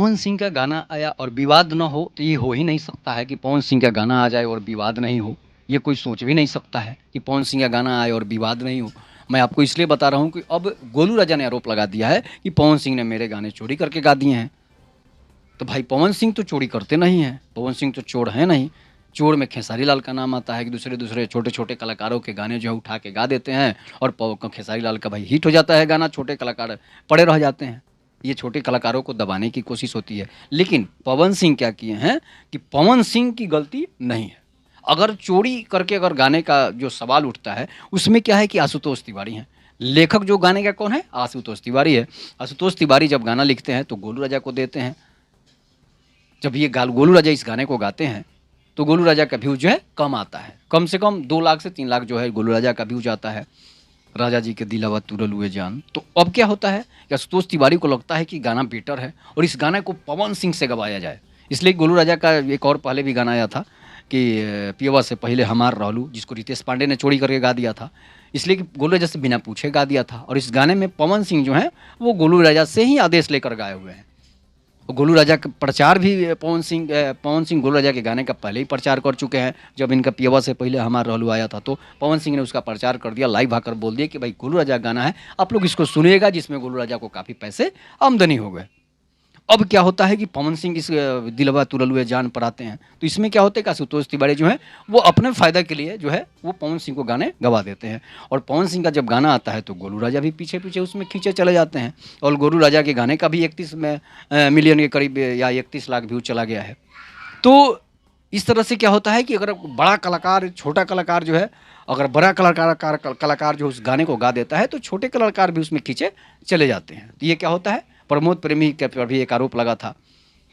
पवन सिंह का गाना आया और विवाद ना हो तो ये हो ही नहीं सकता है कि पवन सिंह का गाना आ जाए और विवाद नहीं हो। ये कोई सोच भी नहीं सकता है कि पवन सिंह का गाना आए और विवाद नहीं हो। मैं आपको इसलिए बता रहा हूँ कि अब गोलू राजा ने आरोप लगा दिया है कि पवन सिंह ने मेरे गाने चोरी करके गा दिए हैं। तो भाई पवन सिंह तो चोरी करते नहीं हैं, पवन सिंह तो चोर हैं नहीं। चोर में खेसारी लाल का नाम आता है कि दूसरे दूसरे छोटे छोटे कलाकारों के गाने जो है उठा के गा देते हैं और खेसारी लाल का भाई हिट हो जाता है गाना, छोटे कलाकार पड़े रह जाते हैं। ये छोटे कलाकारों को दबाने की कोशिश होती है। लेकिन पवन सिंह क्या किए हैं कि पवन सिंह की गलती नहीं है। अगर चोरी करके अगर गाने का जो सवाल उठता है उसमें क्या है कि आशुतोष तिवारी हैं। लेखक जो गाने का कौन है? आशुतोष तिवारी है। आशुतोष तिवारी जब गाना लिखते हैं तो गोलू राजा को देते हैं। जब ये गोलू राजा इस गाने को गाते हैं तो गोलू राजा का व्यूज जो है कम आता है, कम से कम 2 लाख से 3 लाख जो है गोलू राजा का व्यूज आता है। राजा जी के दिलावा तुरल हुए जान। तो अब क्या होता है कि आशुतोष तिवारी को लगता है कि गाना बेटर है और इस गाने को पवन सिंह से गवाया जाए। इसलिए गोलू राजा का एक और पहले भी गाना आया था कि पियवा से पहले हमार रहलू, जिसको रितेश पांडे ने चोरी करके गा दिया था। इसलिए कि गोलू राजा से बिना पूछे गा दिया था और इस गाने में पवन सिंह जो है वो गोलू राजा से ही आदेश लेकर गाए हुए हैं। गोलू राजा का प्रचार भी पवन सिंह गोलू राजा के गाने का पहले ही प्रचार कर चुके हैं। जब इनका पियवा से पहले हमार रहलू आया था तो पवन सिंह ने उसका प्रचार कर दिया, लाइव आकर बोल दिया कि भाई गोलू राजा गाना है, आप लोग इसको सुनिएगा, जिसमें गोलू राजा को काफ़ी पैसे आमदनी हो गए। अब क्या होता है कि पवन सिंह इस दिलवा तुरल हुए जान पर आते हैं तो इसमें क्या होता है कि आशुतोष तिवारी जो है वो अपने फ़ायदा के लिए जो है वो पवन सिंह को गाने गवा देते हैं। और पवन सिंह का जब गाना आता है तो गोलू राजा भी पीछे पीछे उसमें खींचे चले जाते हैं और गोलू राजा के गाने का भी 31 मिलियन के करीब या 31 लाख व्यू चला गया है। तो इस तरह से क्या होता है कि अगर बड़ा कलाकार छोटा कलाकार जो है, अगर बड़ा कलाकार जो उस गाने को गा देता है तो छोटे कलाकार भी उसमें खींचे चले जाते हैं। तो ये क्या होता है, प्रमोद प्रेमी के पर भी एक आरोप लगा था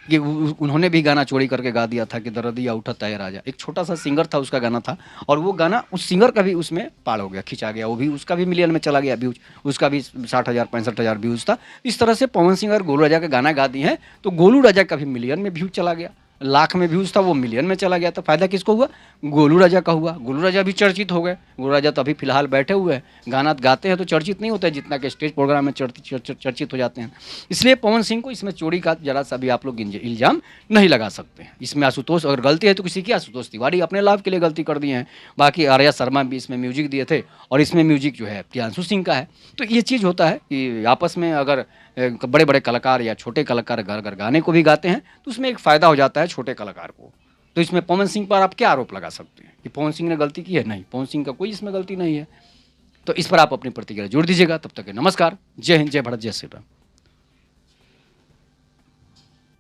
कि उन्होंने भी गाना चोरी करके गा दिया था कि दरदिया उठता है राजा। एक छोटा सा सिंगर था, उसका गाना था और वो गाना उस सिंगर का भी उसमें पार हो गया, खिंचा गया, वो भी उसका भी मिलियन में चला गया व्यूज, उसका भी 60,000 65,000 व्यूज था। इस तरह से पवन सिंह और गोलू राजा का गाना गा दिए हैं तो गोलू राजा का भी मिलियन में व्यूज चला गया, लाख में व्यूज था वो मिलियन में चला गया। तो फायदा किसको हुआ? गोलू राजा का हुआ। गोलू राजा भी चर्चित हो गए। गोलू राजा तो अभी फिलहाल बैठे हुए हैं, गाना गाते हैं तो चर्चित नहीं होता है जितना कि स्टेज प्रोग्राम में चर्चित हो जाते हैं। इसलिए पवन सिंह को इसमें चोरी का जरा सा भी आप लोग इल्जाम नहीं लगा सकते हैं। इसमें आशुतोष अगर गलती है तो किसी की, आशुतोष तिवारी अपने लाभ के लिए गलती कर दिए हैं। बाकी आर्या शर्मा भी इसमें म्यूजिक दिए थे और इसमें म्यूजिक जो है प्रियांशु सिंह का है। तो ये चीज़ होता है कि आपस में अगर बड़े बड़े कलाकार या छोटे कलाकार अगर गाने को भी गाते हैं तो उसमें एक फ़ायदा हो जाता है छोटे कलाकार को। तो इसमें पवन सिंह पर आप क्या आरोप लगा सकते हैं कि पवन सिंह ने गलती की है? नहीं, पवन सिंह का कोई इसमें गलती नहीं है। तो इस पर आप अपनी प्रतिक्रिया जोड़ दीजिएगा। तब तक के नमस्कार, जय हिंद, जय भारत, जय श्री राम।